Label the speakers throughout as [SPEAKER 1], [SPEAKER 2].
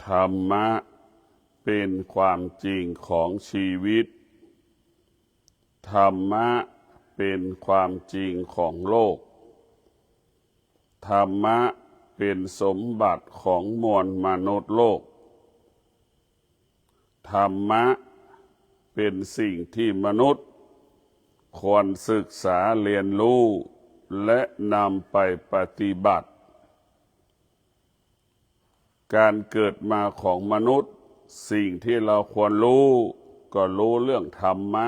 [SPEAKER 1] ธรรมะเป็นความจริงของชีวิตธรรมะเป็นความจริงของโลกธรรมะเป็นสมบัติของมวลมนุษย์โลกธรรมะเป็นสิ่งที่มนุษย์ควรศึกษาเรียนรู้และนำไปปฏิบัติการเกิดมาของมนุษย์สิ่งที่เราควรรู้ก็รู้เรื่องธรรมะ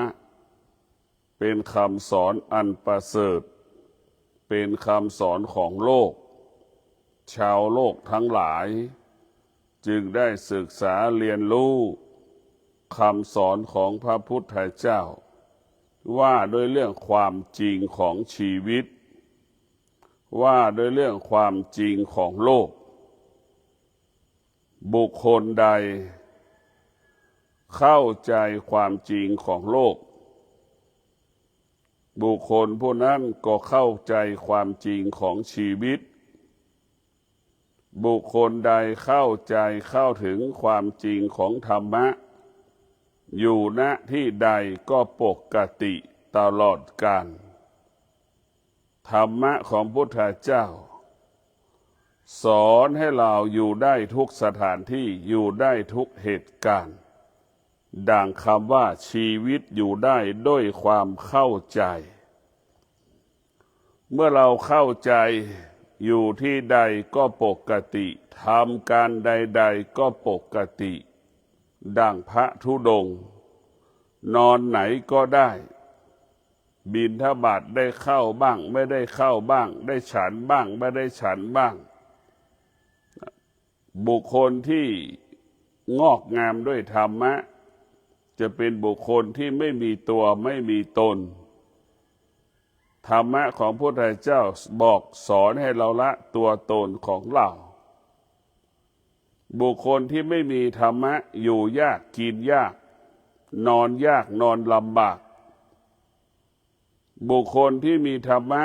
[SPEAKER 1] เป็นคำสอนอันประเสริฐเป็นคำสอนของโลกชาวโลกทั้งหลายจึงได้ศึกษาเรียนรู้คำสอนของพระพุทธเจ้าว่าด้วยเรื่องความจริงของชีวิตว่าด้วยเรื่องความจริงของโลกบุคคลใดเข้าใจความจริงของโลกบุคคลผู้นั้นก็เข้าใจความจริงของชีวิตบุคคลใดเข้าใจเข้าถึงความจริงของธรรมะอยู่ณที่ใดก็ปกติตลอดกาลธรรมะของพุทธเจ้าสอนให้เราอยู่ได้ทุกสถานที่อยู่ได้ทุกเหตุการณ์ดังคำว่าชีวิตอยู่ได้ด้วยความเข้าใจเมื่อเราเข้าใจอยู่ที่ใดก็ปกติทำการใดๆก็ปกติดังพระธุดงค์นอนไหนก็ได้บิณฑบาตได้เข้าบ้างไม่ได้เข้าบ้างได้ฉันบ้างไม่ได้ฉันบ้างบุคคลที่งอกงามด้วยธรรมะจะเป็นบุคคลที่ไม่มีตัวไม่มีตนธรรมะของพระพุทธเจ้าบอกสอนให้เราละตัวตนของเราบุคคลที่ไม่มีธรรมะอยู่ยากกินยากนอนยากนอนลำบากบุคคลที่มีธรรมะ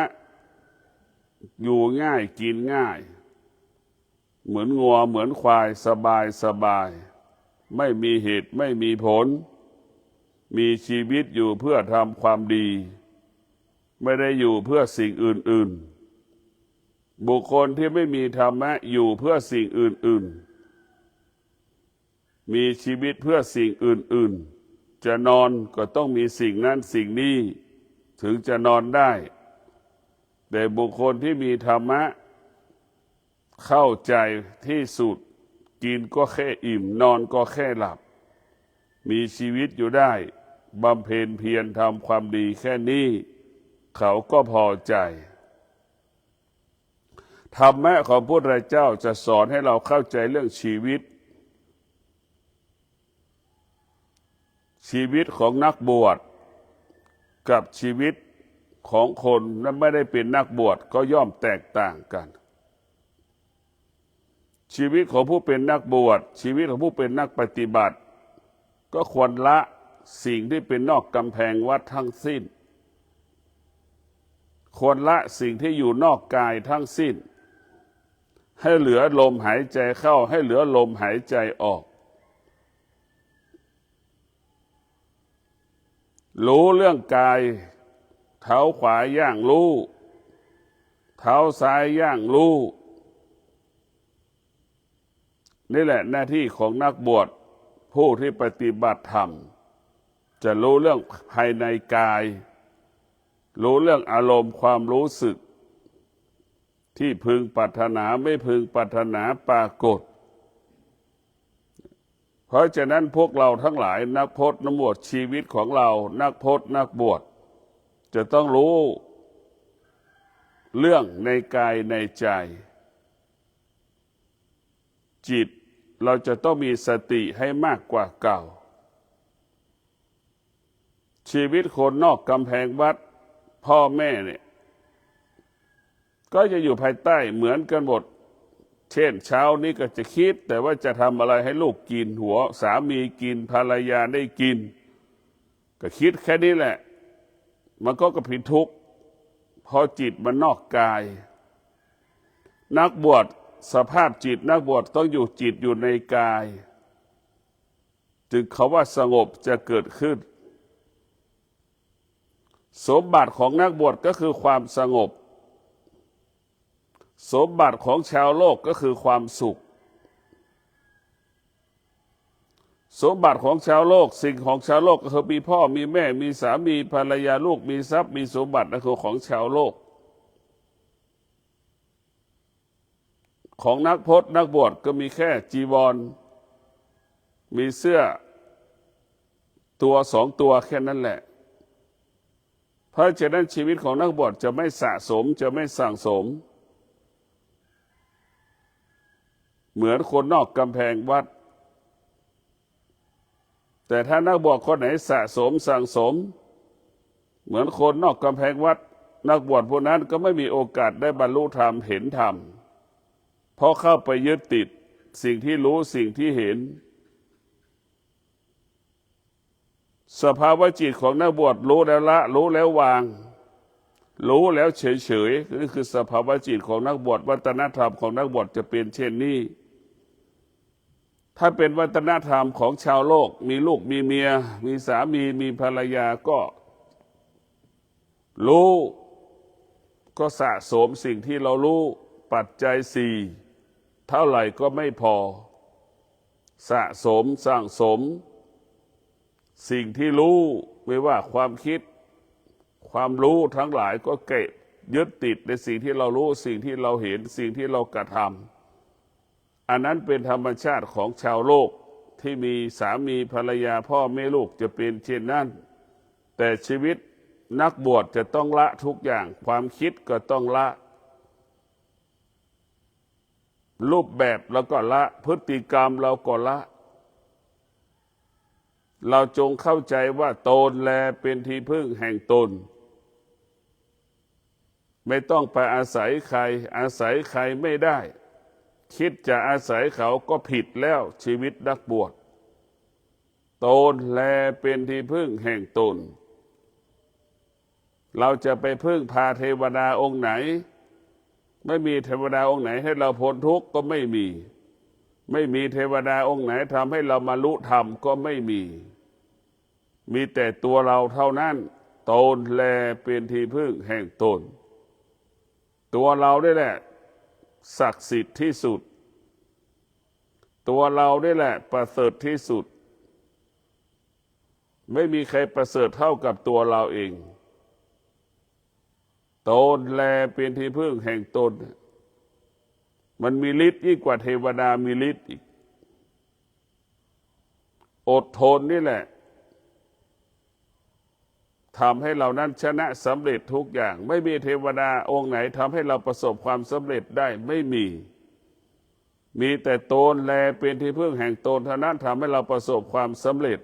[SPEAKER 1] อยู่ง่ายกินง่ายเหมือนงัวเหมือนควายสบายสบายไม่มีเหตุไม่มีผลมีชีวิตอยู่เพื่อทำความดีไม่ได้อยู่เพื่อสิ่งอื่นๆบุคคลที่ไม่มีธรรมะอยู่เพื่อสิ่งอื่นๆมีชีวิตเพื่อสิ่งอื่นๆจะนอนก็ต้องมีสิ่งนั้นสิ่งนี้ถึงจะนอนได้แต่บุคคลที่มีธรรมะเข้าใจที่สุดกินก็แค่อิ่มนอนก็แค่หลับมีชีวิตอยู่ได้บำเพ็ญเพียรทำความดีแค่นี้เขาก็พอใจธรรมะของพระพุทธเจ้าจะสอนให้เราเข้าใจเรื่องชีวิตของนักบวชกับชีวิตของคนนั้นไม่ได้เป็นนักบวชก็ย่อมแตกต่างกันชีวิตของผู้เป็นนักบวชชีวิตของผู้เป็นนักปฏิบัติก็ควรละสิ่งที่เป็นนอกกำแพงวัดทั้งสิ้นควรละสิ่งที่อยู่นอกกายทั้งสิ้นให้เหลือลมหายใจเข้าให้เหลือลมหายใจออกรู้เรื่องกายเท้าขวาย่างรู้เท้าซ้ายย่างรู้นี่แหละหน้าที่ของนักบวชผู้ที่ปฏิบัติธรรมจะรู้เรื่องภายในกายรู้เรื่องอารมณ์ความรู้สึกที่พึงปรารถนาไม่พึงปรารถนาปรากฏเพราะฉะนั้นพวกเราทั้งหลายนักพจน์นักบวชชีวิตของเรานักพจน์นักบวชจะต้องรู้เรื่องในกายในใจจิตเราจะต้องมีสติให้มากกว่าเก่าชีวิตคนนอกกำแพงวัดพ่อแม่เนี่ยก็จะอยู่ภายใต้เหมือนกันหมดเช่นเช้านี้ก็จะคิดแต่ว่าจะทำอะไรให้ลูกกินหัวสามีกินภรรยาได้กินก็คิดแค่นี้แหละมันก็กระผิดทุกข์พอจิตมันนอกกายนักบวช สภาพจิตนักบวชต้องอยู่จิตอยู่ในกายจึงคำว่าสงบจะเกิดขึ้นสมบัติของนักบวชก็คือความสงบสมบัติของชาวโลกก็คือความสุขสมบัติของชาวโลกสิ่งของชาวโลกก็คือมีพ่อมีแม่มีสามีภรรยาลูกมีทรัพย์มีสมบัตินั่นคือของชาวโลกของนักพจน์นักบวชก็มีแค่จีวรมีเสื้อตัวสองตัวแค่นั้นแหละเพราะฉะนั้นชีวิตของนักบวชจะไม่สะสมจะไม่สั่งสมเหมือนคนนอกกำแพงวัดแต่ถ้านักบวชคนไหนสะสมสั่งสมเหมือนคนนอกกำแพงวัดนักบวชพวกนั้นก็ไม่มีโอกาสได้บรรลุธรรมเห็นธรรมเพราะเข้าไปยึดติดสิ่งที่รู้สิ่งที่เห็นสภาวะจิตของนักบวชรู้แล้วละรู้แล้ววางรู้แล้วเฉยๆนี่คือสภาวะจิตของนักบวชวัฒนธรรมของนักบวชจะเป็นเช่นนี้ถ้าเป็นวัฒนธรรมของชาวโลกมีลูกมีเมียมีสามีมีภรรยาก็รู้ก็สะสมสิ่งที่เรารู้ปัจจัยสี่เท่าไหร่ก็ไม่พอสะสมสั่งสมสิ่งที่รู้ไม่ว่าความคิดความรู้ทั้งหลายก็เก็บยึดติดในสิ่งที่เรารู้สิ่งที่เราเห็นสิ่งที่เรากระทำอันนั้นเป็นธรรมชาติของชาวโลกที่มีสามีภรรยาพ่อแม่ลูกจะเป็นเช่นนั้นแต่ชีวิตนักบวชจะต้องละทุกอย่างความคิดก็ต้องละรูปแบบแล้วก็ละพฤติกรรมเราก็ละเราจงเข้าใจว่าตนแลเป็นที่พึ่งแห่งตนไม่ต้องไปอาศัยใครอาศัยใครไม่ได้คิดจะอาศัยเขาก็ผิดแล้วชีวิตนักบวชตนแลเป็นที่พึ่งแห่งตนเราจะไปพึ่งพาเทวดาองค์ไหนไม่มีเทวดาองค์ไหนให้เราพ้นทุกข์ก็ไม่มีเทวดาองค์ไหนทำให้เราบรรลุธรรมก็ไม่มีแต่ตัวเราเท่านั้นตนแลเป็นที่พึ่งแห่งตนตัวเราได้แหละศักดิ์สิทธิ์ที่สุดตัวเราได้แหละประเสริฐที่สุดไม่มีใครประเสริฐเท่ากับตัวเราเองตนแลเป็นที่พึ่งแห่งตนมันมีฤทธิ์ยิ่งกว่าเทวดามีฤทธิ์อีกอดทนนี่แหละทำให้เรานั้นชนะสำเร็จทุกอย่างไม่มีเทวดาองค์ไหนทำให้เราประสบความสำเร็จได้ไม่มีแต่ตนแลเป็นที่พึ่งแห่งตนเท่านั้นทำให้เราประสบความสำเร็จ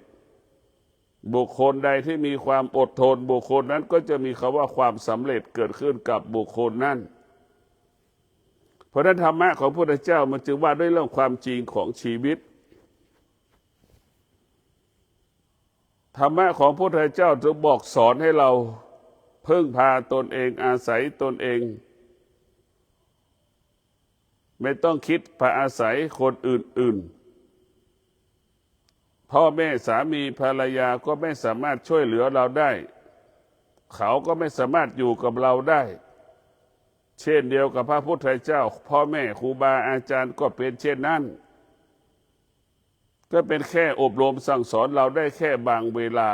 [SPEAKER 1] บุคคลใดที่มีความอดทนบุคคลนั้นก็จะมีคำว่าความสำเร็จเกิดขึ้นกับบุคคลนั้นเพราะนั้นธรรมะของพระพุทธเจ้ามันจึงว่าด้วยเรื่องความจริงของชีวิตธรรมะของพระพุทธเจ้าจะบอกสอนให้เราพึ่งพาตนเองอาศัยตนเองไม่ต้องคิดไปอาศัยคนอื่นพ่อแม่สามีภรรยาก็ไม่สามารถช่วยเหลือเราได้เขาก็ไม่สามารถอยู่กับเราได้เช่นเดียวกับพระพุทธเจ้าพ่อแม่ครูบาอาจารย์ก็เป็นเช่นนั้นก็เป็นแค่อบรมสั่งสอนเราได้แค่บางเวลา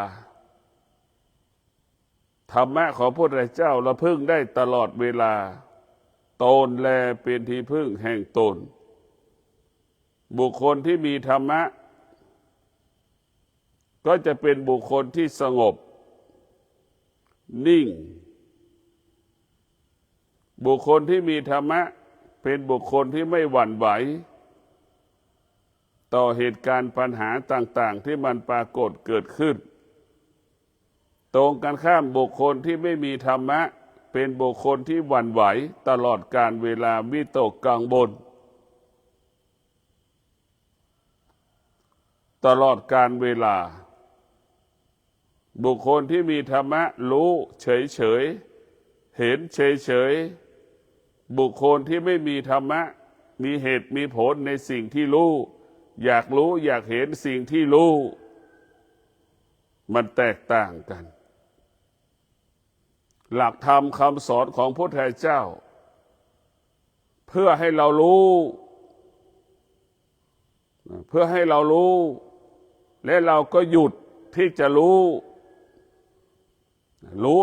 [SPEAKER 1] ธรรมะของพระพุทธเจ้าเราพึ่งได้ตลอดเวลาตนแลเป็นที่พึ่งแห่งตนบุคคลที่มีธรรมะก็จะเป็นบุคคลที่สงบนิ่งบุคคลที่มีธรรมะเป็นบุคคลที่ไม่หวั่นไหวต่อเหตุการณ์ปัญหาต่างๆที่มันปรากฏเกิดขึ้นตรงกันข้ามบุคคลที่ไม่มีธรรมะเป็นบุคคลที่หวั่นไหวตลอดกาลเวลาวิตกกังวลตลอดกาลเวลาบุคคลที่มีธรรมะรู้เฉยๆเห็นเฉยๆบุคคลที่ไม่มีธรรมะ มีเหตุมีผลในสิ่งที่รู้อยากรู้อยากเห็นสิ่งที่รู้มันแตกต่างกันหลักธรรมคำสอนของพระพุทธเจ้าเพื่อให้เรารู้และเราก็หยุดที่จะรู้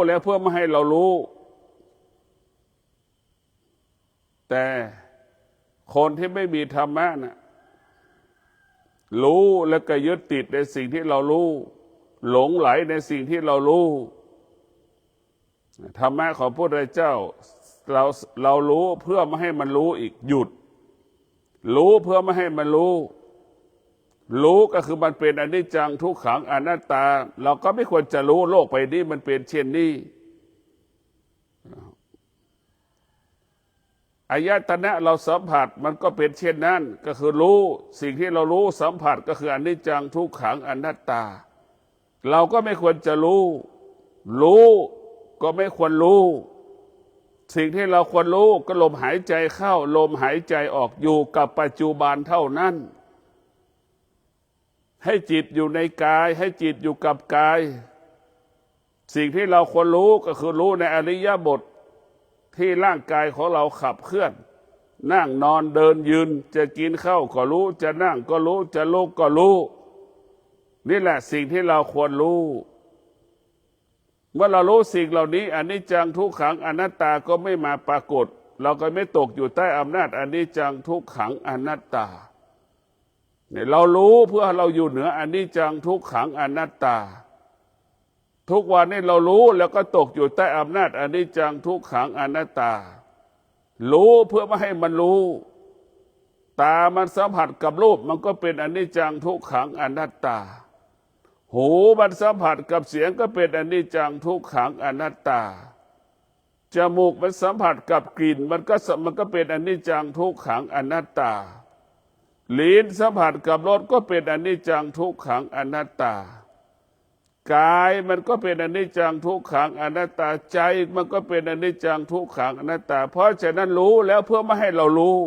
[SPEAKER 1] แล้วเพื่อไม่ให้เรารู้แต่คนที่ไม่มีธรรมะนะรู้แล้วก็ยึดติดในสิ่งที่เรารู้หลงไหลในสิ่งที่เรารู้ธรรมะของพระพุทธเจ้าเรารู้เพื่อไม่ให้มันรู้อีกหยุดรู้เพื่อไม่ให้มันรู้ก็คือมันเป็นอนิจจังทุกขังอนัตตาเราก็ไม่ควรจะรู้โลกไปนี้มันเป็นเช่นนี้อายตนะเราสัมผัสมันก็เป็นเช่นนั้นก็คือรู้สิ่งที่เรารู้สัมผัสก็คืออนิจจังทุกขังอนัตตาเราก็ไม่ควรจะรู้ก็ไม่ควรรู้สิ่งที่เราควรรู้ก็ลมหายใจเข้าลมหายใจออกอยู่กับปัจจุบันเท่านั้นให้จิตอยู่ในกายให้จิตอยู่กับกายสิ่งที่เราควรรู้ก็คือรู้ในอริยบทที่ร่างกายของเราขับเคลื่อนนั่งนอนเดินยืนจะกินข้าวก็รู้จะนั่งก็รู้จะลุกก็รู้นี่แหละสิ่งที่เราควรรู้เมื่อเรารู้สิ่งเหล่านี้อนิจจังทุกขังอนัตตาก็ไม่มาปรากฏเราก็ไม่ตกอยู่ใต้อำนาจอนิจจังทุกขังอนัตตาเนี่ยเรารู้เพื่อเราอยู่เหนืออนิจจังทุกขังอนัตตาทุกวันนี้เรารู้แล้วก็ตกอยู่ใต้อำนาจอนิจจังทุกขังอนัตตารู้เพื่อไม่ให้มันรู้ตามันสัมผัสกับรูปมันก็เป็นอนิจจังทุกขังอนัตตาหูมันสัมผัสกับเสียงก็เป็นอนิจจังทุกขังอนัตตาจมูกมันสัมผัสกับกลิ่นมันก็เป็นอนิจจังทุกขังอนัตตาลิ้นสัมผัสกับรสก็เป็นอนิจจังทุกขังอนัตตากายมันก็เป็นอนิจจังทุกขังอนัตตาใจมันก็เป็นอนิจจังทุกขังอนัตตาเพราะฉะนั้นรู้แล้วเพื่อไม่ให้เรารู้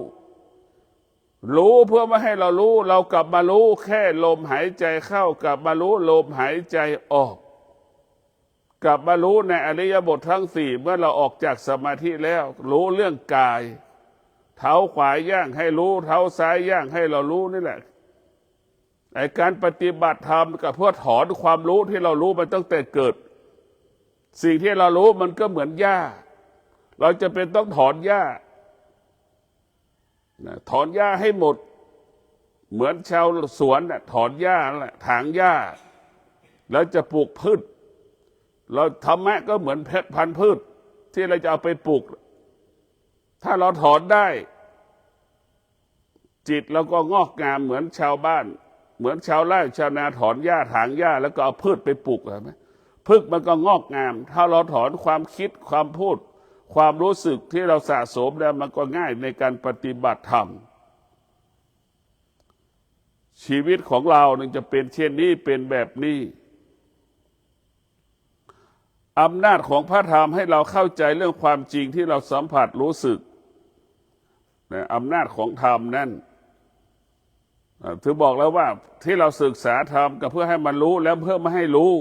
[SPEAKER 1] เพื่อไม่ให้เรารู้เรากลับมารู้แค่ลมหายใจเข้ากลับมารู้ลมหายใจออกกลับมารู้ในอริยบททั้งสี่เมื่อเราออกจากสมาธิแล้วรู้เรื่องกายเท้าขวาย่างให้รู้เท้าซ้ายย่างให้เรารู้นี่แหละไอ้การปฏิบัติธรรมกับเพื่อถอนความรู้ที่เรารู้มันตั้งแต่เกิดสิ่งที่เรารู้มันก็เหมือนหญ้าเราจะเป็นต้องถอนหญ้าถอนหญ้าให้หมดเหมือนชาวสวนถอนหญ้าแหละถางหญ้าแล้วจะปลูกพืชเราธรรมะก็เหมือนพันธุ์พืชที่เราจะเอาไปปลูกถ้าเราถอนได้จิตเราก็งอกงามเหมือนชาวบ้านเหมือนชาวไร่ชาวนาถอนหญ้าถางหญ้าแล้วก็เอาพืชไปปลูกใช่ไหมพืชมันก็งอกงามถ้าเราถอนความคิดความพูดความรู้สึกที่เราสะสมแล้วมันก็ง่ายในการปฏิบัติธรรมชีวิตของเราเนี่ยจะเป็นเช่นนี้เป็นแบบนี้อำนาจของพระธรรมให้เราเข้าใจเรื่องความจริงที่เราสัมผัสรู้สึกอำนาจของธรรมนั่นถือบอกแล้วว่าที่เราศึกษาธรรมก็เพื่อให้มันรู้แล้วเพื่อไม่ให้รู้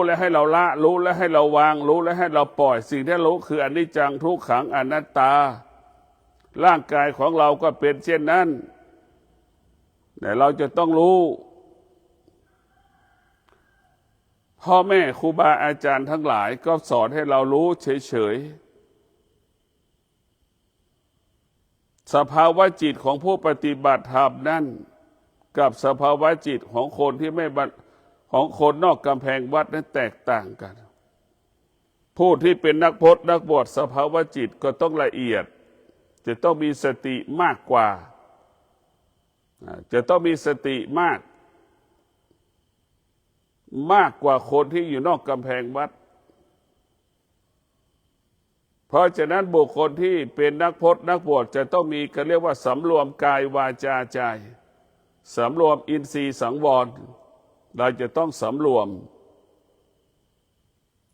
[SPEAKER 1] แล้วให้เราละรู้แล้วให้เราวางรู้แล้วให้เราปล่อยสิ่งที่รู้คืออนิจจังทุกขังอนัตตาร่างกายของเราก็เป็นเช่นนั้นแต่เราจะต้องรู้พ่อแม่ครูบาอาจารย์ทั้งหลายก็สอนให้เรารู้เฉยๆสภาวะจิตของผู้ปฏิบัติธรรมนั่นกับสภาวะจิตของคนที่ไม่ของคนนอกกำแพงวัดนั้นแตกต่างกันผู้ที่เป็นนักพจน์นักบวชสภาวะจิตก็ต้องละเอียดจะต้องมีสติมากกว่าจะต้องมีสติมากกว่าคนที่อยู่นอกกำแพงวัดเพราะฉะนั้นบุคคลที่เป็นนักพจน์นักบวชจะต้องมีเขาเรียกว่าสำรวมกายวาจาใจสำรวมอินทรีย์สังวรเราจะต้องสำรวม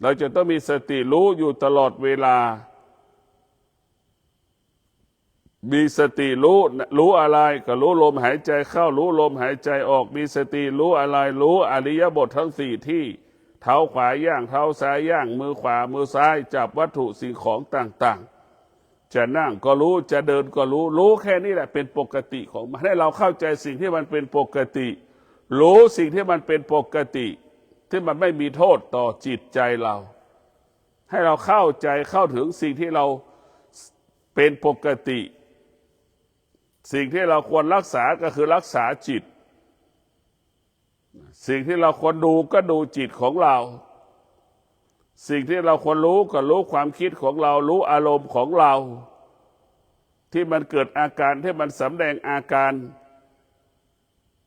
[SPEAKER 1] เราจะต้องมีสติรู้อยู่ตลอดเวลา มีสติรู้อะไรก็รู้ลมหายใจเข้ารู้ลมหายใจออกมีสติรู้อะไรรู้อริยบททั้งสี่ที่เท้าขวาย่างเท้าซ้ายย่างมือขวามือซ้ายจับวัตถุสิ่งของต่างๆจะนั่งก็รู้จะเดินก็รู้แค่นี้แหละเป็นปกติของมันให้เราเข้าใจสิ่งที่มันเป็นปกติรู้สิ่งที่มันเป็นปกติที่มันไม่มีโทษต่อจิตใจเราให้เราเข้าใจเข้าถึงสิ่งที่เราเป็นปกติสิ่งที่เราควรรักษาก็คือรักษาจิตสิ่งที่เราควรดูก็ดูจิตของเราสิ่งที่เราควรรู้ก็รู้ความคิดของเรารู้อารมณ์ของเราที่มันเกิดอาการที่มันสำแดงอาการ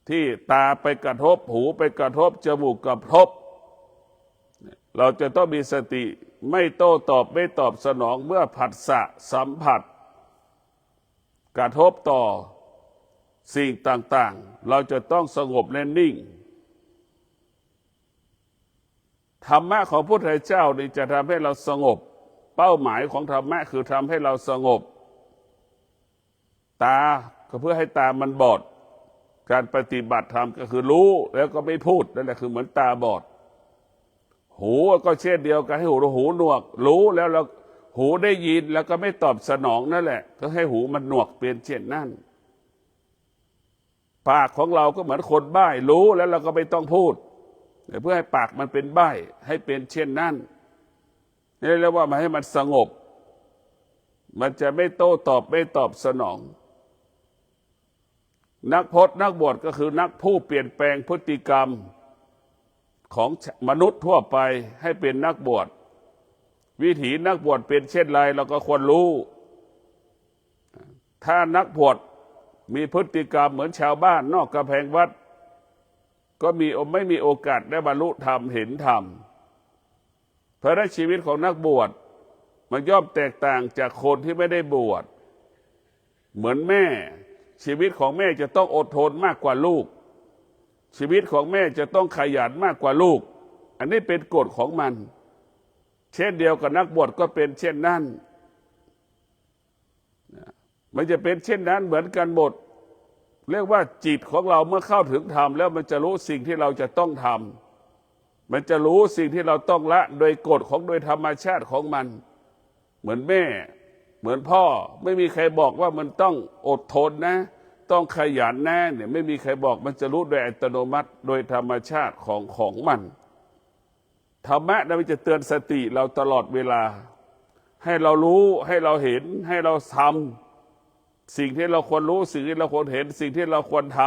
[SPEAKER 1] ที่ตาไปกระทบหูไปกระทบจมูกกระทบเราจะต้องมีสติไม่โต้ตอบไม่ตอบสนองเมื่อผัสสะสัมผัสกระทบต่อสิ่งต่างๆเราจะต้องสงบและนิ่งธรรมะของพระพุทธเจ้านี่จะทำให้เราสงบเป้าหมายของธรรมะคือทำให้เราสงบตาก็เพื่อให้ตามันบอดการปฏิบัติธรรมก็คือรู้แล้วก็ไม่พูดนั่นแหละคือเหมือนตาบอดหูก็เช่นเดียวกันให้หูหนวกรู้แล้วเราหูได้ยินแล้วก็ไม่ตอบสนองนั่นแหละก็ให้หูมันหนวกเป็นเช่นนั้นปากของเราก็เหมือนคนใบ้รู้แล้วเราก็ไม่ต้องพูดเพื่อให้ปากมันเป็นใบ้ให้เป็นเช่นนั้นนี่เรียกว่ามาให้มันสงบมันจะไม่โต้ตอบไม่ตอบสนองนักพจน์นักบวชก็คือนักผู้เปลี่ยนแปลงพฤติกรรมของมนุษย์ทั่วไปให้เป็นนักบวชวิถีนักบวชเป็นเช่นไรเราก็ควรรู้ถ้านักบวชมีพฤติกรรมเหมือนชาวบ้านนอกกำแพงวัดก็ไม่มีโอกาสได้บรรลุธรรมเห็นธรรมเพราะในชีวิตของนักบวชมันย่อมแตกต่างจากคนที่ไม่ได้บวชเหมือนแม่ชีวิตของแม่จะต้องอดทนมากกว่าลูกชีวิตของแม่จะต้องขยันมากกว่าลูกอันนี้เป็นกฎของมันเช่นเดียวกับนักบวชก็เป็นเช่นนั้นมันจะเป็นเช่นนั้นเหมือนกันหมดเรียกว่าจิตของเราเมื่อเข้าถึงธรรมแล้วมันจะรู้สิ่งที่เราจะต้องทำมันจะรู้สิ่งที่เราต้องละโดยกฎของโดยธรรมชาติของมันเหมือนแม่เหมือนพ่อไม่มีใครบอกว่ามันต้องอดทนนะต้องขยันนะเนี่ยไม่มีใครบอกมันจะรู้โดยอัตโนมัติโดยธรรมชาติของมันธรรมะนั้นมันจะเตือนสติเราตลอดเวลาให้เรารู้ให้เราเห็นให้เราทำสิ่งที่เราควรรู้สิ่งที่เราควรเห็นสิ่งที่เราควรท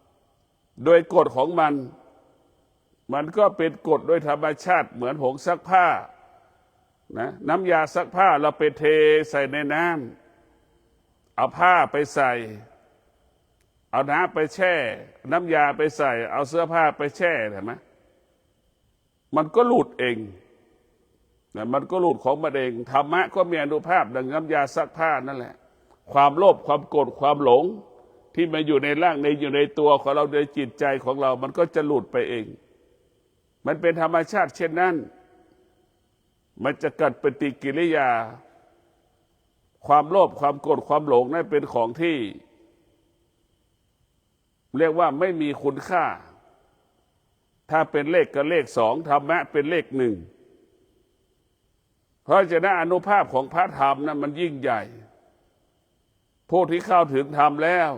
[SPEAKER 1] ำโดยกฎของมันก็เป็นกฎโดยธรรมชาติเหมือนผงซักผ้านะน้ำยาซักผ้าเราไปเทใส่ในน้ำเอาผ้าไปใส่เอาน้ำไปแช่น้ำยาไปใส่เอาเสื้อผ้าไปแช่เห็นไหมมันก็หลุดเองนะมันก็หลุดของมันเองธรรมะก็มีอานุภาพดังน้ำยาซักผ้านั่นแหละความโลภความโกรธความหลงที่มาอยู่ในร่างอยู่ในตัวของเราในจิตใจของเรามันก็จะหลุดไปเองมันเป็นธรรมชาติเช่นนั้นมันจะเกิดปฏิกิริยาความโลภความโกรธความหลงนั่นเป็นของที่เรียกว่าไม่มีคุณค่าถ้าเป็นเลขก็เลขสองธรรมะเป็นเลขหนึ่งเพราะฉะนั้นอานุภาพของพระธรรมนั้นมันยิ่งใหญ่ผู้ที่เข้าถึงธรรมแล้ว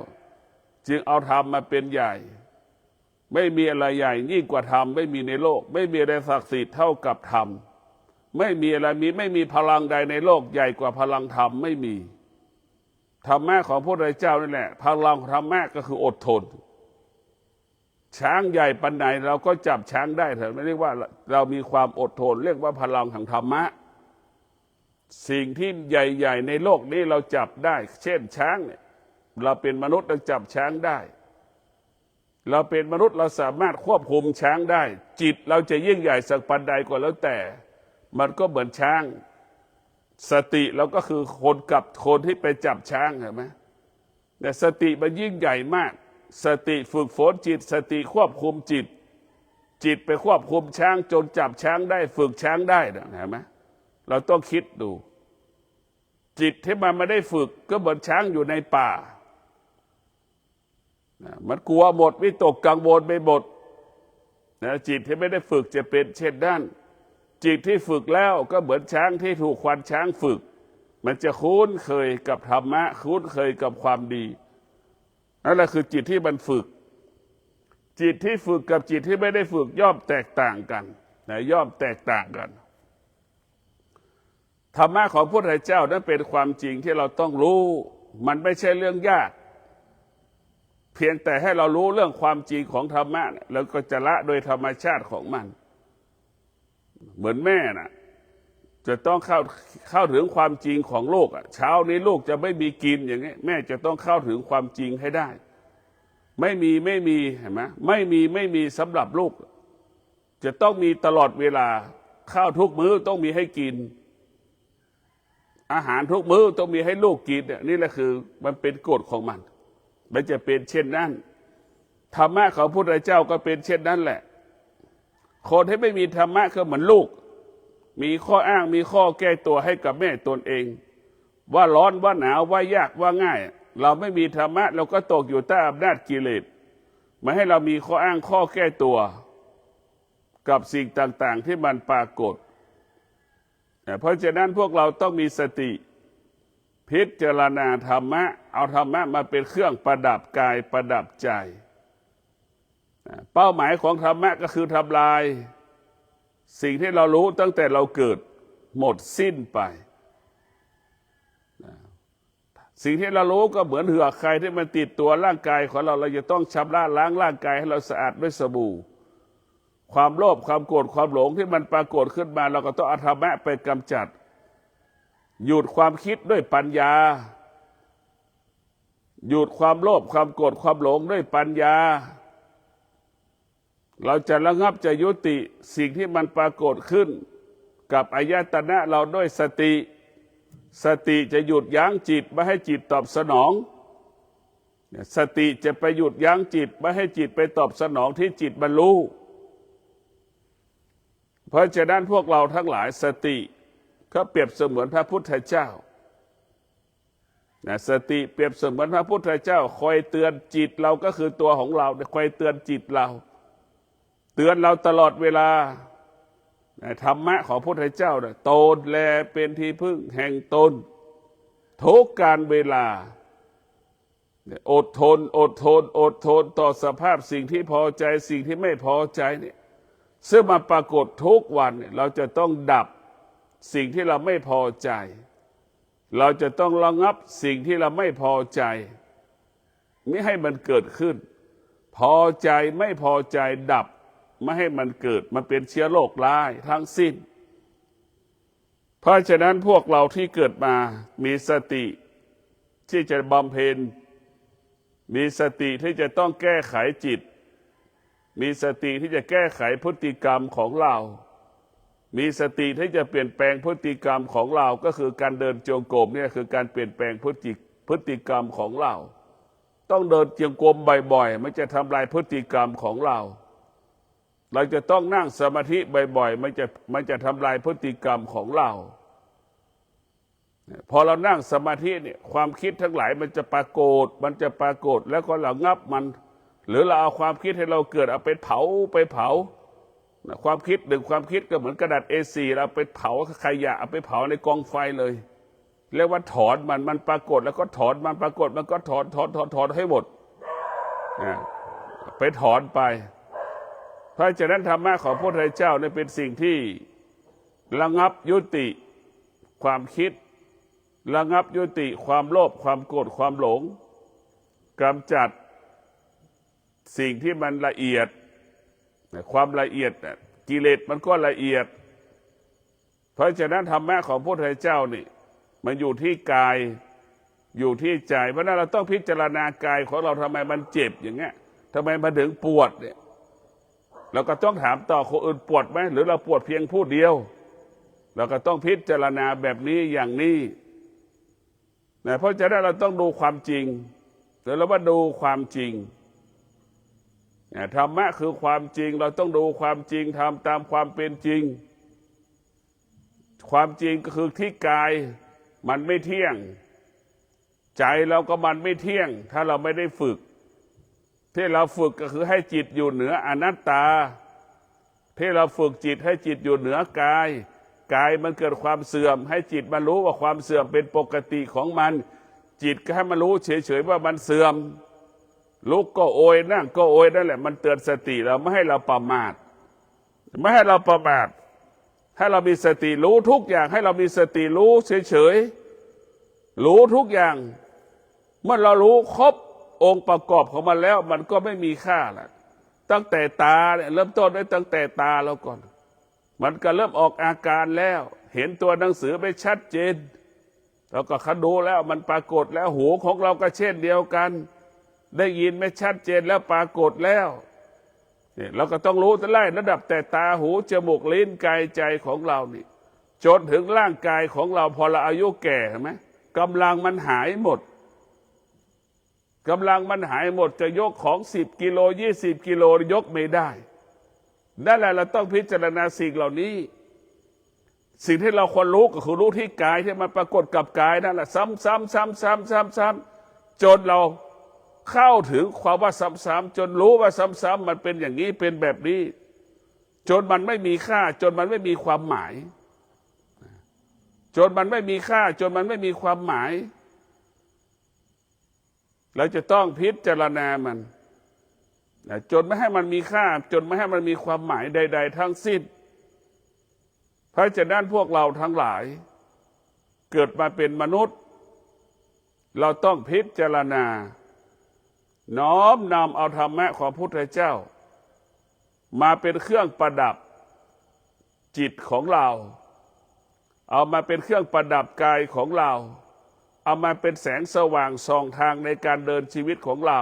[SPEAKER 1] จึงเอาธรรมมาเป็นใหญ่ไม่มีอะไรใหญ่ยิ่งกว่าธรรมไม่มีในโลกไม่มีอะไรศักดิ์สิทธิ์เท่ากับธรรมไม่มีอะไรไม่มีพลังใดในโลกใหญ่กว่าพลังธรรมไม่มีธรรมะของพระพุทธเจ้านั่นแหละพลังธรรมะก็คืออดทนช้างใหญ่ปันไหนเราก็จับช้างได้เถอะไม่เรียกว่าเรามีความอดทนเรียกว่าพลังแห่งธรรมะสิ่งที่ใหญ่ๆในโลกนี้เราจับได้เช่นช้างเนี่ยเราเป็นมนุษย์เราจับช้างได้เราเป็นมนุษย์เราสามารถควบคุมช้างได้จิตเราจะยิ่งใหญ่สักปันใดก็แล้วแต่มันก็เหมือนช้างสติเราก็คือคนกับคนที่ไปจับช้างเห็นไหมแต่สติมันยิ่งใหญ่มากสติฝึกฝนจิตสติควบคุมจิตไปควบคุมช้างจนจับช้างได้ฝึกช้างได้นะเห็นไหมเราต้องคิดดู จิตที่มันไม่ได้ฝึกก็เหมือนช้างอยู่ในป่ามันกลัวหมดวิตกกังวลไปหมดจิตที่ไม่ได้ฝึกจะเป็นเช่นนั้นจิตที่ฝึกแล้วก็เหมือนช้างที่ถูกควานช้างฝึกมันจะคุ้นเคยกับธรรมะคุ้นเคยกับความดีนั่นแหละคือจิตที่มันฝึกจิตที่ฝึกกับจิตที่ไม่ได้ฝึกย่อมแตกต่างกันย่อมแตกต่างกันธรรมะของพระพุทธเจ้านั้นเป็นความจริงที่เราต้องรู้มันไม่ใช่เรื่องยากเพียงแต่ให้เรารู้เรื่องความจริงของธรรมะแล้วก็จะละโดยธรรมชาติของมันเหมือนแม่น่ะจะต้องเข้าถึงความจริงของลูกเช้านี้ลูกจะไม่มีกินอย่างนี้แม่จะต้องเข้าถึงความจริงให้ได้ไม่มีเห็นไหมไม่มีสำหรับลูกจะต้องมีตลอดเวลาข้าวทุกมื้อต้องมีให้กินอาหารทุกมื้อต้องมีให้ลูกกินนี่แหละคือมันเป็นกฎของมันจะเป็นเช่นนั้นธรรมะของพระพุทธเจ้าก็เป็นเช่นนั้นแหละคนที่ไม่มีธรรมะก็เหมือนลูกมีข้ออ้างมีข้อแก้ตัวให้กับแม่ตนเองว่าร้อนว่าหนาวว่ายากว่าง่ายเราไม่มีธรรมะเราก็ตกอยู่ใต้อำนาจกิเลสมาให้เรามีข้ออ้างข้อแก้ตัวกับสิ่งต่างๆที่มันปรากฏเพราะฉะนั้นพวกเราต้องมีสติพิจารณาธรรมะเอาธรรมะมาเป็นเครื่องประดับกายประดับใจเป้าหมายของธรรมะก็คือทำลายสิ่งที่เรารู้ตั้งแต่เราเกิดหมดสิ้นไปสิ่งที่เรารู้ก็เหมือนเหือกใครที่มันติดตัวร่างกายของเราจะต้องชำระล้างร่างกายให้เราสะอาดด้วยสบู่ความโลภความโกรธความหลงที่มันปรากฏขึ้นมาเราก็ต้องเอาธรรมะไปกำจัดหยุดความคิดด้วยปัญญาหยุดความโลภความโกรธความหลงด้วยปัญญาเราจะระงับจะยุติสิ่งที่มันปรากฏขึ้นกับอายตนะเราด้วยสติสติจะหยุดยั้งจิตไม่ให้จิตตอบสนองสติจะไปหยุดยั้งจิตไม่ให้จิตไปตอบสนองที่จิตบรรลุเพราะฉะนั้นพวกเราทั้งหลายสติก็เปรียบเสมือนพระพุทธเจ้าสติเปรียบเสมือนพระพุทธเจ้าคอยเตือนจิตเราก็คือตัวของเราคอยเตือนจิตเราเตือนเราตลอดเวลาธรรมะของพระพุทธเจ้าตนแลเป็นที่พึ่งแห่งตนทุกการเวลาอดทนต่อสภาพสิ่งที่พอใจสิ่งที่ไม่พอใจเนี่ยซึ่งมาปรากฏทุกวันเราจะต้องดับสิ่งที่เราไม่พอใจเราจะต้องระงับสิ่งที่เราไม่พอใจไม่ให้มันเกิดขึ้นพอใจไม่พอใจดับไม่ให้มันเกิดมันเป็นเชื้อโรคร้ายทั้งสิ้นเพราะฉะนั้นพวกเราที่เกิดมามีสติที่จะบำเพ็ญมีสติที่จะต้องแก้ไขจิตมีสติที่จะแก้ไขพฤติกรรมของเรามีสติที่จะเปลี่ยนแปลงพฤติกรรมของเราก็คือการเดินจงกรมเนี่ยคือการเปลี่ยนแปลงพฤติกรรมของเราต้องเดินจงกรมบ่อยๆมันจะทำลายพฤติกรรมของเราจะต้องนั่งสมาธิบ่อยๆมันจะทำลายพฤติกรรมของเราพอเรานั่งสมาธิเนี่ยความคิดทั้งหลายมันจะปรากฏแล้วก็ระงับมันหรือเราเอาความคิดให้เราเกิดเอาไปเผาความคิดหนึ่งความคิดก็เหมือนกระดาษ A4 เราไปเผาขยะเอาไปเผาในกองไฟเลยเรียกว่าถอนมันปรากฏแล้วก็ถอนมันปรากฏมันก็ถอนให้หมดไปถอนไปเพราะฉะนั้นธรรมะของพระพุทธเจ้าเนี่ยเป็นสิ่งที่ระงับยุติความคิดระงับยุติความโลภความโกรธความหลงกำจัดสิ่งที่มันละเอียดความละเอียดกิเลสมันก็ละเอียดเพราะฉะนั้นธรรมะของพระพุทธเจ้านี่มันอยู่ที่กายอยู่ที่ใจเพราะนั้นเราต้องพิจารณากายของเราทำไมมันเจ็บอย่างเงี้ยทำไมมันถึงปวดเนี่ยเราก็ต้องถามต่อคนอื่นปวดไหมหรือเราปวดเพียงผู้เดียวเราก็ต้องพิจารณาแบบนี้อย่างนี้เพราะฉะนั้นเราต้องดูความจริงเดี๋ยวเรามาดูความจริงธรรมะคือความจริงเราต้องดูความจริงทำตามความเป็นจริงความจริงก็คือที่กาย มันไม่เที่ยงใจเราก็มันไม่เที่ยงถ้าเราไม่ได้ฝึกที่เราฝึกก็คือให้จิตอยู่เหนืออนัตตาที่เราฝึกจิตให้จิตอยู่เหนือกายกายมันเกิดความเสื่อมให้จิตมารู้ว่าความเสื่อมเป็นปกติของมันจิตก็ให้มารู้เฉยๆว่ามันเสื่อมลุกก็โอยนั่งก็โอยนั่นแหละมันเตือนสติเราไม่ให้เราประมาทไม่ให้เราประมาทให้เรามีสติรู้ทุกอย่างให้เรามีสติรู้เฉยๆรู้ทุกอย่างเมื่อเรารู้ครบองค์ประกอบของมันแล้วมันก็ไม่มีค่าละตั้งแต่ตาเนี่ยเริ่มต้นได้ตั้งแต่ตาเราก่อนมันก็เริ่มออกอาการแล้วเห็นตัวหนังสือไม่ชัดเจนแล้วก็คันดูแล้วมันปรากฏแล้วหูของเราก็เช่นเดียวกันได้ยินไม่ชัดเจนแล้วปรากฏแล้วเนี่ยเราก็ต้องรู้ไล่ระดับแต่ตาหูจมูกลิ้นกายใจของเรานี่จนถึงร่างกายของเราพอเราอายุแก่เห็นไหมกำลังมันหายหมดกำลังมันหายหมดจะยกของ10 กิโล20 กิโลยกไม่ได้นั่นแหละเราต้องพิจารณาสิ่งเหล่านี้สิ่งที่เราควรรู้ก็คือรู้ที่กายที่มันปรากฏกับกายนั่นแหละซ้ำๆจนเราเข้าถึงความว่าซ้ำๆจนรู้ว่าซ้ำๆมันเป็นอย่างนี้เป็นแบบนี้จนมันไม่มีค่าจนมันไม่มีความหมายจนมันไม่มีค่าจนมันไม่มีความหมายเราจะต้องพิจารณามันจนไม่ให้มันมีค่าจนไม่ให้มันมีความหมายใดๆทั้งสิ้นเพราะฉะนั้นพวกเราทั้งหลายเกิดมาเป็นมนุษย์เราต้องพิจารณาน้อมนำเอาธรรมะของพระพุทธเจ้ามาเป็นเครื่องประดับจิตของเราเอามาเป็นเครื่องประดับกายของเราเอามาเป็นแสงสว่างส่องทางในการเดินชีวิตของเรา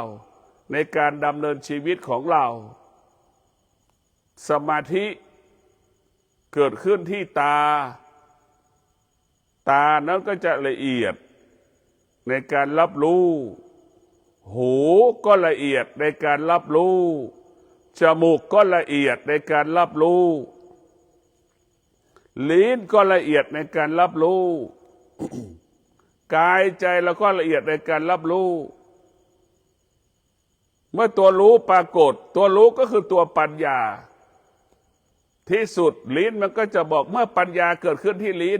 [SPEAKER 1] ในการดำเนินชีวิตของเราสมาธิเกิดขึ้นที่ตานั้นก็จะละเอียดในการรับรู้หูก็ละเอียดในการรับรู้จมูกก็ละเอียดในการรับรู้ลิ้นก็ละเอียดในการรับรู้ กายใจเราก็ละเอียดในการรับรู้เมื่อตัวรู้ปรากฏตัวรู้ก็คือตัวปัญญาที่สุดลิ้นมันก็จะบอกเมื่อปัญญาเกิดขึ้นที่ลิ้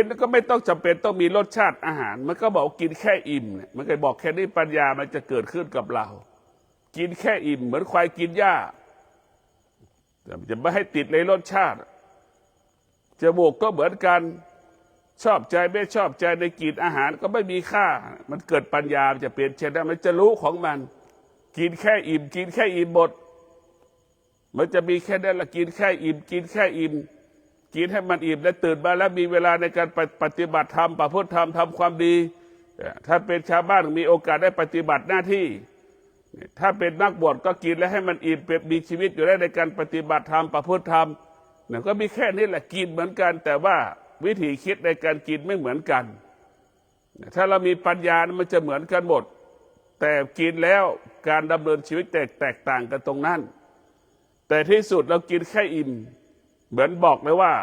[SPEAKER 1] นก็ไม่ต้องจำเป็นต้องมีรสชาติอาหารมันก็บอกกินแค่อิ่มเนี่ยมันก็บอกแค่นี้ปัญญามันจะเกิดขึ้นกับเรากินแค่อิ่มเหมือนควายกินหญ้าแต่จะไม่ให้ติดในรสชาติจมูกก็เหมือนกันชอบใจไม่ชอบใจในกลิ่นอาหารก็ไม่มีค่ามันเกิดปัญญาจะเปลี่ยนเช่นนั้นมันจะรู้ของมันกินแค่อิ่มกินแค่อิ่มหมดมันจะมีแค่นั้นละกินแค่อิ่มกินแค่อิ่มกินให้มันอิ่มแล้วตื่นมาแล้วมีเวลาในการปฏิบัติธรรมประพฤติธรรมทำความดีถ้าเป็นชาวบ้านมีโอกาสได้ปฏิบัติหน้าที่ถ้าเป็นนักบวชก็กินแล้วให้มันอิ่มเป็นมีชีวิตอยู่ได้ในการปฏิบัติธรรมประพฤติธรรมเนี่ยก็มีแค่นี้แหละกินเหมือนกันแต่ว่าวิธีคิดในการกินไม่เหมือนกันถ้าเรามีปัญญามันจะเหมือนกันหมดแต่กินแล้วการดำเนินชีวิตแตกต่างกันตรงนั้นแต่ที่สุดเรากินแค่อิ่มเหมือนบอกเลยว่า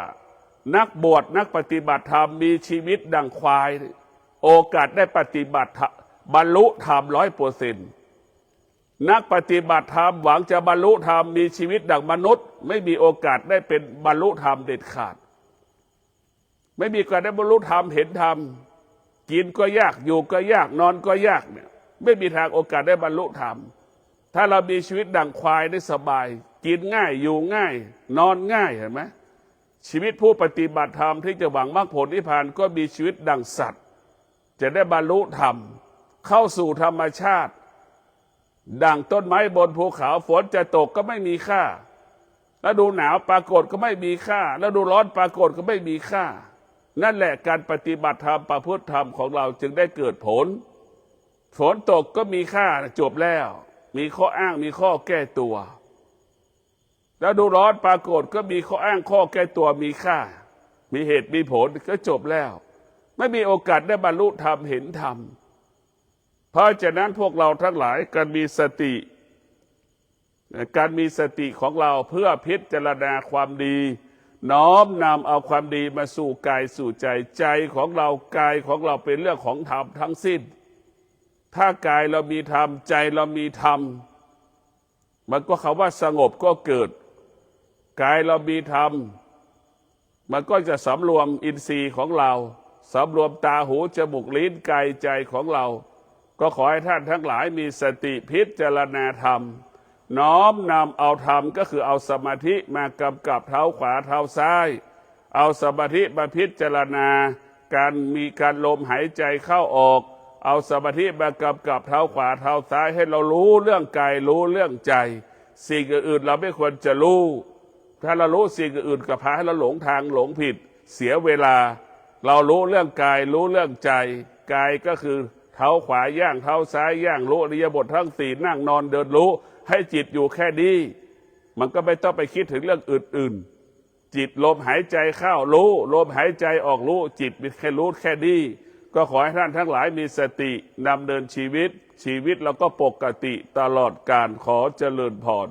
[SPEAKER 1] นักบวชนักปฏิบัติธรรมมีชีวิตดังควายโอกาสได้ปฏิบัติบรรลุธรรม100%นักปฏิบัติธรรมหวังจะบรรลุธรรมมีชีวิตดังมนุษย์ไม่มีโอกาสได้เป็นบรรลุธรรมเด็ดขาดไม่มีการได้บรรลุธรรมเห็นธรรมกินก็ยากอยู่ก็ยากนอนก็ยากเนี่ยไม่มีทางโอกาสได้บรรลุธรรมถ้าเรามีชีวิตดังควายได้สบายกินง่ายอยู่ง่ายนอนง่ายเห็นไหมชีวิตผู้ปฏิบัติธรรมที่จะหวังมรรคผลนิพพานก็มีชีวิตดังสัตว์จะได้บรรลุธรรมเข้าสู่ธรรมชาติดังต้นไม้บนภูเขาฝนจะตกก็ไม่มีค่าแล้วดูหนาวปรากฏก็ไม่มีค่าแล้วดูร้อนปรากฏก็ไม่มีค่านั่นแหละการปฏิบัติธรรมประพฤติธรรมของเราจึงได้เกิดผลฝนตกก็มีค่าจบแล้วมีข้ออ้างมีข้อแก้ตัวแล้วดูร้อนปรากฏก็มีข้ออ้างข้อแก้ตัวมีค่ามีเหตุมีผลก็จบแล้วไม่มีโอกาสได้บรรลุธรรมเห็นธรรมเพราะฉะนั้นพวกเราทั้งหลายการมีสติของเราเพื่อพิจารณาความดี น้อมนำเอาความดีมาสู่กายสู่ใจใจของเรากายของเราเป็นเรื่องของธรรมทั้งสิ้นถ้ากายเรามีธรรมใจเรามีธรรมมันก็คำว่าสงบก็เกิดกายเรามีธรรมมันก็จะสำรวมอินทรีย์ของเราสำรวมตาหูจมูกลิ้นกายใจของเราก็ขอให้ท่านทั้งหลายมีสติพิจารณาธรรมน้อมนำเอาธรรมก็คือเอาสมาธิมากำกับเท้าขวาเท้าซ้ายเอาสมาธิมาพิจารณาการมีการลมหายใจเข้าออกเอาสมาธิมากำกับเท้าขวาเท้าซ้ายให้เรารู้เรื่องกายรู้เรื่องใจสิ่งอื่นเราไม่ควรจะรู้ถ้าเรารู้สิ่งอื่นก็พาให้เราหลงทางหลงผิดเสียเวลาเรารู้เรื่องกายรู้เรื่องใจกายก็คือเท้าขวาย่างเท้าซ้ายย่างรู้อริยบททั้งสี่นั่งนอนเดินรู้ให้จิตอยู่แค่นี้มันก็ไม่ต้องไปคิดถึงเรื่องอื่นๆจิตลมหายใจเข้ารู้ลมหายใจออกรู้จิตมีแค่รู้แค่นี้ก็ขอให้ท่านทั้งหลายมีสติดำเนินชีวิตเราก็ปกติตลอดกาลขอเจริญพร